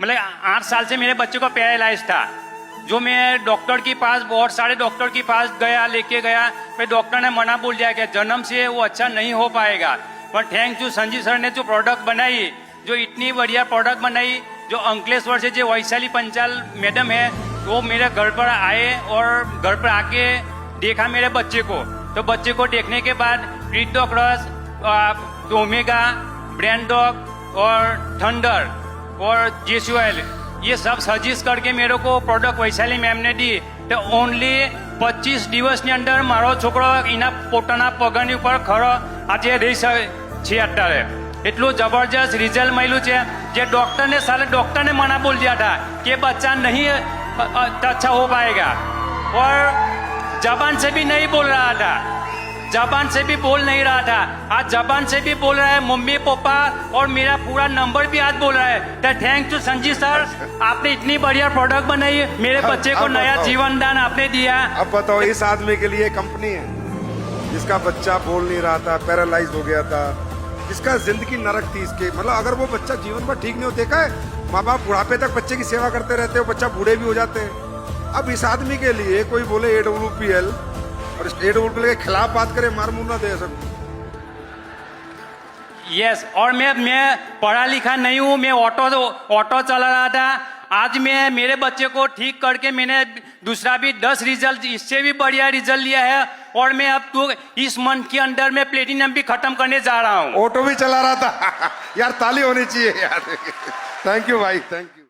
मतलब 8 साल से मेरे बच्चे को पैरालाइज था, जो मैं डॉक्टर के पास बहुत सारे डॉक्टर के पास गया, लेके गया, फिर डॉक्टर ने मना बोल दिया कि जन्म से वो अच्छा नहीं हो पाएगा। पर थैंक यू संजीव सर ने जो प्रोडक्ट बनाई, जो इतनी बढ़िया प्रोडक्ट बनाई, जो अंकलेश्वर से जो वैशाली पंचाल मैडम है वो मेरे घर पर आए और घर पर आके देखा मेरे बच्चे को। तो बच्चे को देखने के बाद प्रीडॉक रस, ओमेगा, ब्रेन डॉग और थंडर और जेसुएल ये सब સજેસ્ટ करके मेरे को પ્રોડક્ટ વૈશાલી મેમને દી। તો ઓનલી 25 દિવસની અંદર મારો છોકરો એના પોતાના પગની ઉપર ખરો આજે રહી છે। અત્યારે એટલું જબરજસ્ત રિઝલ્ટ મળ્યું છે, જે ડૉક્ટરને મના બોલ दिया था कि बच्चा नहीं अच्छा हो पाएगा, और जबान से भी नहीं बोल रहा था, जबान से भी बोल नहीं रहा था, आज जबान से भी बोल रहा है, मम्मी पापा और मेरा पूरा नंबर भी आज बोल रहा है। तो थैंक यू संजीव सर, आपने इतनी बढ़िया प्रोडक्ट बनाई, मेरे बच्चे को नया जीवन दान आपने दिया। अब बताओ, इस आदमी के लिए कंपनी है जिसका बच्चा बोल नहीं रहा था, पैरालाइज हो गया था, जिसका जिंदगी नरक थी इसके, मतलब अगर वो बच्चा जीवन पर ठीक नहीं हो, देखा है माँ बाप बुढ़ापे तक बच्चे की सेवा करते रहते हो, बच्चा बूढ़े भी हो जाते हैं। अब इस आदमी के लिए कोई बोले AWPL और इस AWPL के खिलाफ बात करे, मार मुंह ना दे सकते। यस, और मैं पढ़ा लिखा नहीं हूँ, मैं ऑटो चला रहा था। आज मैं मेरे बच्चे को ठीक करके मैंने दूसरा भी 10 रिजल्ट, इससे भी बढ़िया रिजल्ट लिया है, और मैं अब तो इस मंथ के अंदर में प्लेटिनम भी खत्म करने जा रहा हूँ। ऑटो भी चला रहा था यार, ताली होनी चाहिए यार। थैंक यू भाई, थैंक यू।